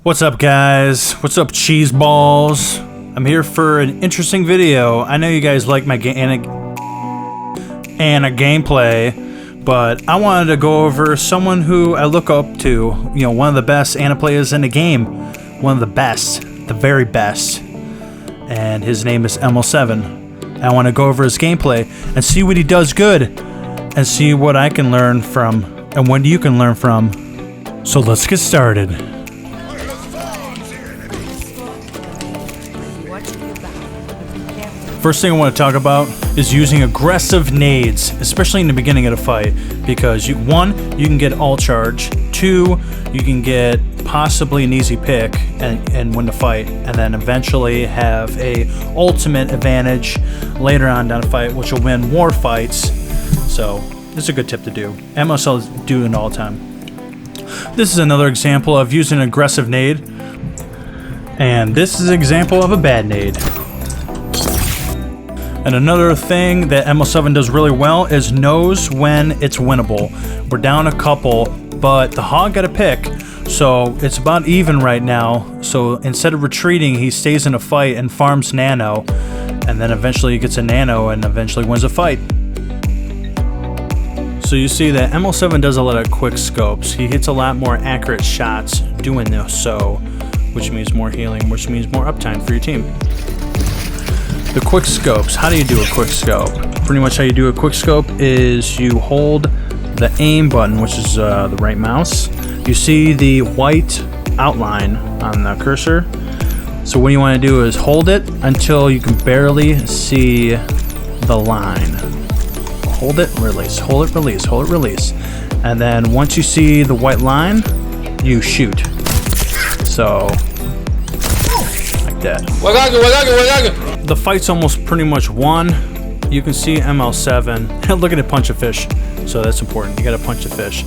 What's up, guys? What's up, cheese balls? I'm here for an interesting video. I know you guys like my gameplay, but I wanted to go over someone who I look up to. You know, one of the best Ana players in the game. One of the best, the very best. And his name is Ml7. I want to go over his gameplay and see what he does good, and see what I can learn from, and what you can learn from. So let's get started. First thing I want to talk about is using aggressive nades, especially in the beginning of the fight, because one, you can get all charge, two, you can get possibly an easy pick and win the fight, and then eventually have a ultimate advantage later on down the fight, which will win more fights. So this is a good tip to do. MSL is doing it all the time. This is another example of using an aggressive nade, and this is an example of a bad nade. And another thing that Ml7 does really well is knows when it's winnable. We're down a couple, but the hog got a pick, so it's about even right now. So instead of retreating, he stays in a fight and farms nano, and then eventually he gets a nano and eventually wins a fight. So you see that Ml7 does a lot of quick scopes. He hits a lot more accurate shots doing this, so, which means more healing, which means more uptime for your team. The quick scopes. How do you do a quick scope? Pretty much how you do a quick scope is you hold the aim button, which is the right mouse. You see the white outline on the cursor. So what you want to do is hold it until you can barely see the line. Hold it, release, hold it, release, hold it, release. And then once you see the white line, you shoot. So, like that. The fight's almost pretty much won. You can see Ml7. Look at it punch a fish. So that's important. You gotta punch a fish.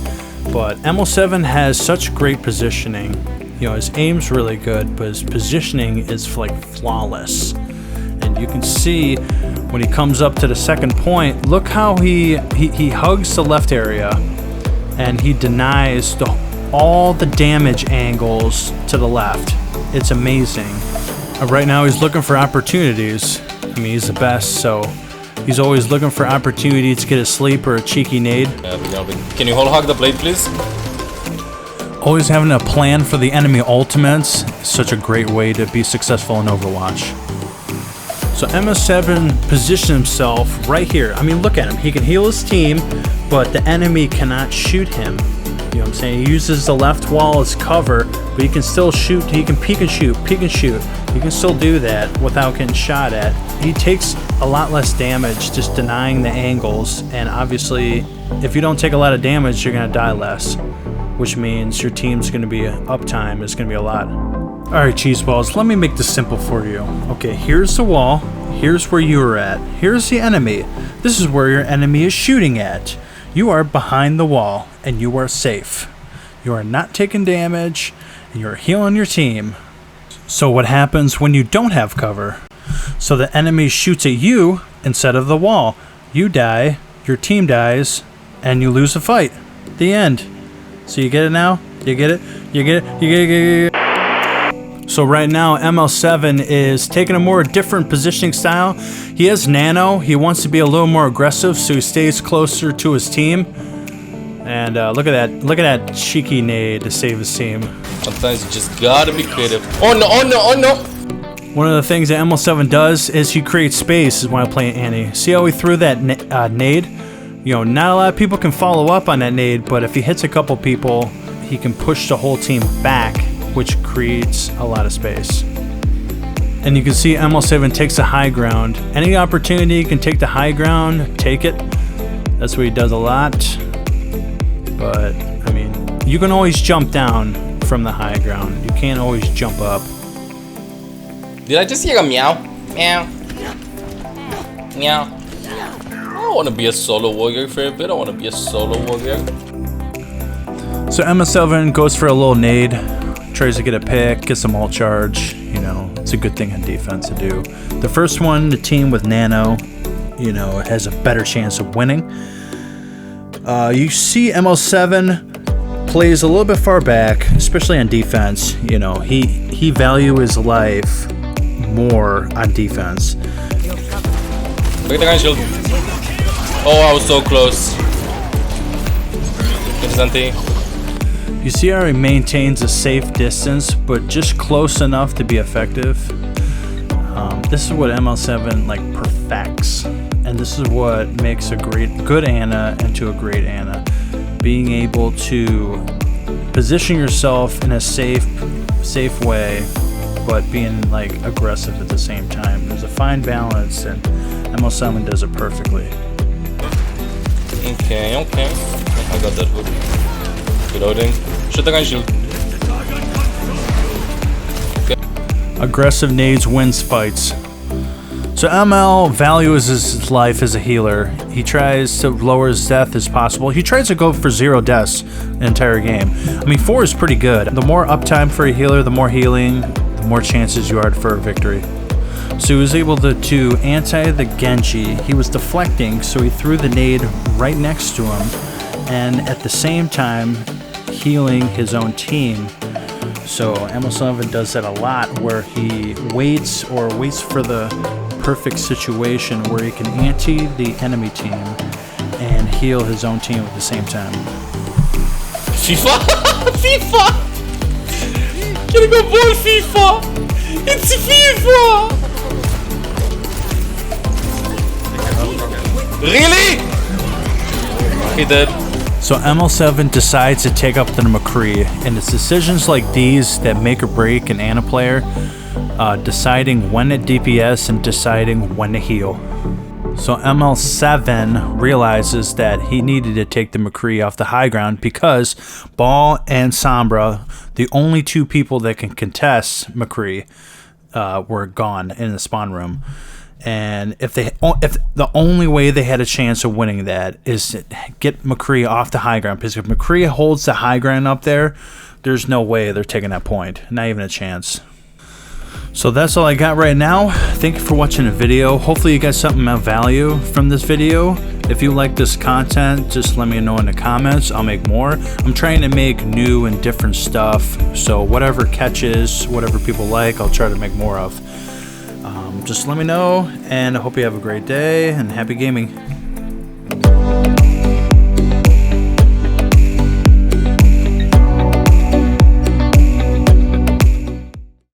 But Ml7 has such great positioning. You know, his aim's really good, but his positioning is like flawless. And you can see when he comes up to the second point, look how he hugs the left area and he denies all the damage angles to the left. It's amazing. Right now he's looking for opportunities. I mean, he's the best, so he's always looking for opportunity to get a sleep or a cheeky nade. Can you hold hog the blade, please? Always having a plan for the enemy ultimates is such a great way to be successful in Overwatch. So Ml7 positions himself right here. I mean, look at him. He can heal his team, but the enemy cannot shoot him. You know what I'm saying? He uses the left wall as cover, but he can still shoot. He can peek and shoot, peek and shoot. You can still do that without getting shot at. He takes a lot less damage just denying the angles, and obviously if you don't take a lot of damage, you're gonna die less, which means your team's gonna be uptime is gonna be a lot. Alright, cheese balls, let me make this simple for you. Okay, here's the wall, here's where you are at, here's the enemy. This is where your enemy is shooting at. You are behind the wall and you are safe. You are not taking damage and you're healing your team. So what happens when you don't have cover? So the enemy shoots at you instead of the wall. You die, your team dies, and you lose the fight. The end. So you get it now? You get it? You get it? You get it? You get it? So right now Ml7 is taking a more different positioning style. He has nano. He wants to be a little more aggressive, so he stays closer to his team. And look at that cheeky nade to save his team. Sometimes you just gotta be creative. Oh no, oh no, oh no! One of the things that Ml7 does is he creates space when I play Annie. See how he threw that nade? You know, not a lot of people can follow up on that nade, but if he hits a couple people, he can push the whole team back, which creates a lot of space. And you can see Ml7 takes the high ground. Any opportunity you can take the high ground, take it. That's what he does a lot. But, I mean, you can always jump down from the high ground. You can't always jump up. Did I just hear a meow? Meow. Meow. I want to be a solo warrior for a bit. I want to be a solo warrior. So Ml7 goes for a little nade, tries to get a pick, get some all charge. You know, it's a good thing on defense to do. The first one, the team with nano, you know, has a better chance of winning. You see Ml7 plays a little bit far back, especially on defense. You know, he value his life more on defense. Look at the gun shield. Oh, I was so close. Interesante. You see how he maintains a safe distance, but just close enough to be effective. This is what Ml7 like perfects, and this is what makes a good Ana into a great Ana. Being able to position yourself in a safe way, but being like aggressive at the same time. There's a fine balance, and Ml7 does it perfectly. Okay. I got that hook. Reloading. Shoot the gun shield. Okay. Aggressive nades wins fights. So ML values his life as a healer. He tries to lower his death as possible. He tries to go for 0 deaths the entire game. I mean, 4 is pretty good. The more uptime for a healer, the more healing, the more chances you are for a victory. So he was able to anti the Genji. He was deflecting, so he threw the nade right next to him, and at the same time healing his own team. So Ml7 does that a lot, where he waits for the perfect situation where he can anti the enemy team and heal his own team at the same time. FIFA! FIFA! Getting on board, FIFA! It's FIFA! Really? He did. So Ml7 decides to take up the McCree, and it's decisions like these that make or break an Ana player, deciding when to DPS and deciding when to heal. So Ml7 realizes that he needed to take the McCree off the high ground because Ball and Sombra, the only 2 people that can contest McCree, were gone in the spawn room. And if the only way they had a chance of winning that is to get McCree off the high ground, because if McCree holds the high ground up there, there's no way they're taking that point. Not even a chance. So that's all I got right now. Thank you for watching the video. Hopefully you got something of value from this video. If you like this content, just let me know in the comments. I'll make more. I'm trying to make new and different stuff. So whatever catches, whatever people like, I'll try to make more of. Just let me know, and I hope you have a great day, and happy gaming.